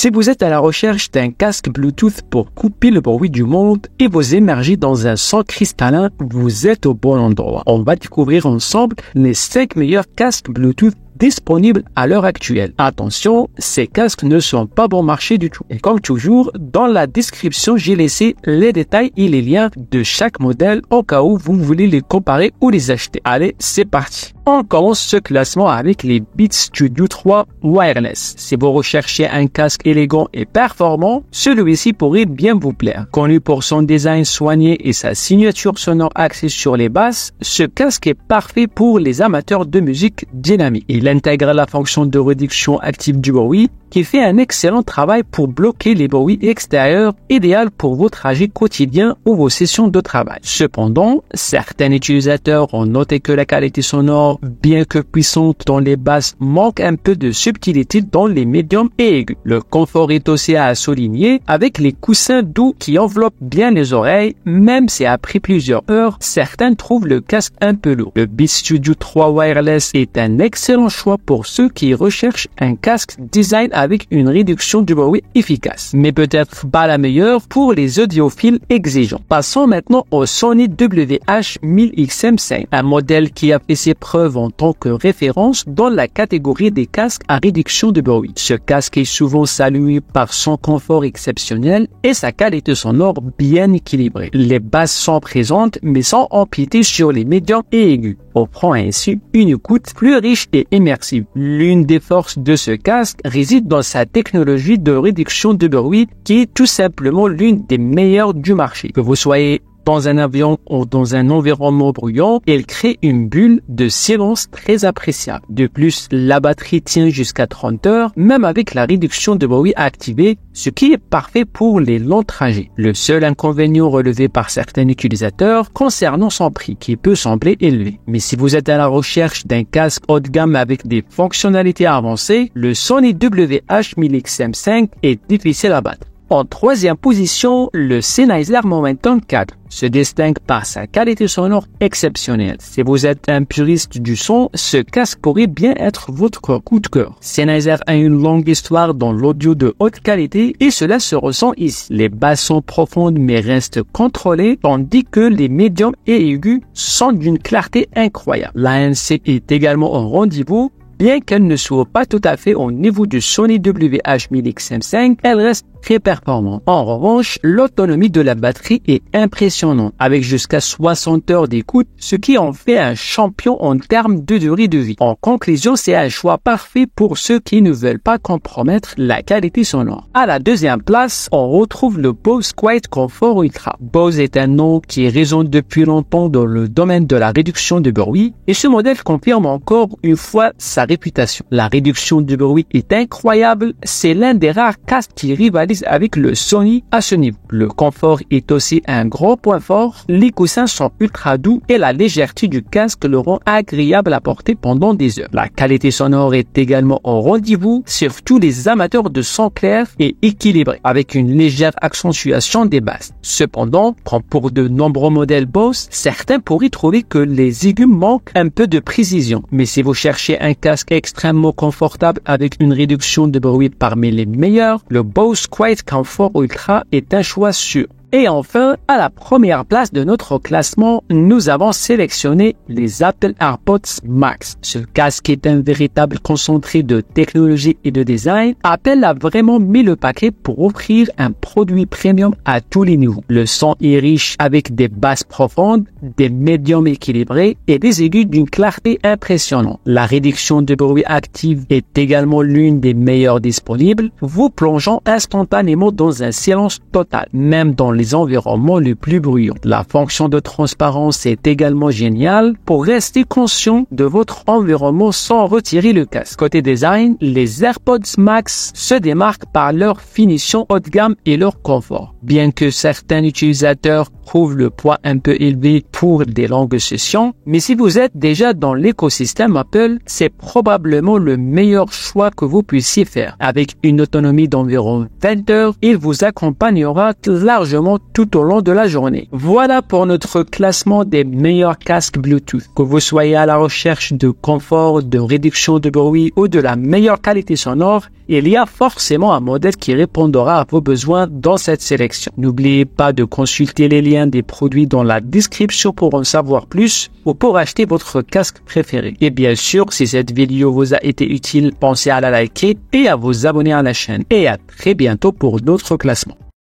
Si vous êtes à la recherche d'un casque Bluetooth pour couper le bruit du monde et vous émerger dans un son cristallin, vous êtes au bon endroit. On va découvrir ensemble les 5 meilleurs casques Bluetooth disponibles à l'heure actuelle. Attention, ces casques ne sont pas bon marché du tout. Et comme toujours, dans la description, j'ai laissé les détails et les liens de chaque modèle au cas où vous voulez les comparer ou les acheter. Allez, c'est parti. On commence ce classement avec les Beats Studio 3 Wireless. Si vous recherchez un casque élégant et performant, celui-ci pourrait bien vous plaire. Connu pour son design soigné et sa signature sonore axée sur les basses, ce casque est parfait pour les amateurs de musique dynamique. Il intègre la fonction de réduction active du bruit qui fait un excellent travail pour bloquer les bruits extérieurs, idéal pour vos trajets quotidiens ou vos sessions de travail. Cependant, certains utilisateurs ont noté que la qualité sonore, bien que puissante dans les basses, manque un peu de subtilité dans les médiums et aigus. Le confort est aussi à souligner avec les coussins doux qui enveloppent bien les oreilles, même si après plusieurs heures, certains trouvent le casque un peu lourd. Le Beats Studio 3 Wireless est un excellent choix pour ceux qui recherchent un casque design avec une réduction du bruit efficace, mais peut-être pas la meilleure pour les audiophiles exigeants. Passons maintenant au Sony WH-1000XM5, un modèle qui a fait ses preuves en tant que référence dans la catégorie des casques à réduction de bruit. Ce casque est souvent salué par son confort exceptionnel et sa qualité sonore bien équilibrée. Les basses sont présentes mais sans empiéter sur les médiums et aigus, offrant ainsi une écoute plus riche et immersive. L'une des forces de ce casque réside dans sa technologie de réduction de bruit qui est tout simplement l'une des meilleures du marché. Que vous soyez dans un avion ou dans un environnement bruyant, elle crée une bulle de silence très appréciable. De plus, la batterie tient jusqu'à 30 heures, même avec la réduction de bruit activée, ce qui est parfait pour les longs trajets. Le seul inconvénient relevé par certains utilisateurs concernant son prix, qui peut sembler élevé. Mais si vous êtes à la recherche d'un casque haut de gamme avec des fonctionnalités avancées, le Sony WH-1000XM5 est difficile à battre. En troisième position, le Sennheiser Momentum 4 se distingue par sa qualité sonore exceptionnelle. Si vous êtes un puriste du son, ce casque pourrait bien être votre coup de cœur. Sennheiser a une longue histoire dans l'audio de haute qualité et cela se ressent ici. Les basses sont profondes mais restent contrôlées, tandis que les médiums et aigus sont d'une clarté incroyable. L'ANC est également au rendez-vous. Bien qu'elle ne soit pas tout à fait au niveau du Sony WH-1000XM5, elle reste très performante. En revanche, l'autonomie de la batterie est impressionnante, avec jusqu'à 60 heures d'écoute, ce qui en fait un champion en termes de durée de vie. En conclusion, c'est un choix parfait pour ceux qui ne veulent pas compromettre la qualité sonore. À la deuxième place, on retrouve le Bose Quiet Comfort Ultra. Bose est un nom qui résonne depuis longtemps dans le domaine de la réduction de bruit, et ce modèle confirme encore une fois sa réputation. La réduction du bruit est incroyable, c'est l'un des rares casques qui rivalise avec le Sony à ce niveau. Le confort est aussi un gros point fort, les coussins sont ultra doux et la légèreté du casque le rend agréable à porter pendant des heures. La qualité sonore est également au rendez-vous, surtout les amateurs de son clair et équilibré, avec une légère accentuation des basses. Cependant, comme pour de nombreux modèles Bose, certains pourraient trouver que les aigus manquent un peu de précision. Mais si vous cherchez un casque extrêmement confortable avec une réduction de bruit parmi les meilleurs, le Bose Quiet Comfort Ultra est un choix sûr. Et enfin, à la première place de notre classement, nous avons sélectionné les Apple AirPods Max. Ce casque est un véritable concentré de technologie et de design. Apple a vraiment mis le paquet pour offrir un produit premium à tous les niveaux. Le son est riche avec des basses profondes, des médiums équilibrés et des aigus d'une clarté impressionnante. La réduction de bruit active est également l'une des meilleures disponibles, vous plongeant instantanément dans un silence total, même dans les environnements les plus bruyants. La fonction de transparence est également géniale pour rester conscient de votre environnement sans retirer le casque. Côté design, les AirPods Max se démarquent par leur finition haut de gamme et leur confort. Bien que certains utilisateurs trouvent le poids un peu élevé pour des longues sessions, mais si vous êtes déjà dans l'écosystème Apple, c'est probablement le meilleur choix que vous puissiez faire. Avec une autonomie d'environ 20 heures, il vous accompagnera largement facilement tout au long de la journée. Voilà pour notre classement des meilleurs casques Bluetooth. Que vous soyez à la recherche de confort, de réduction de bruit ou de la meilleure qualité sonore, il y a forcément un modèle qui répondra à vos besoins dans cette sélection. N'oubliez pas de consulter les liens des produits dans la description pour en savoir plus ou pour acheter votre casque préféré. Et bien sûr, si cette vidéo vous a été utile, pensez à la liker et à vous abonner à la chaîne. Et à très bientôt pour d'autres classements.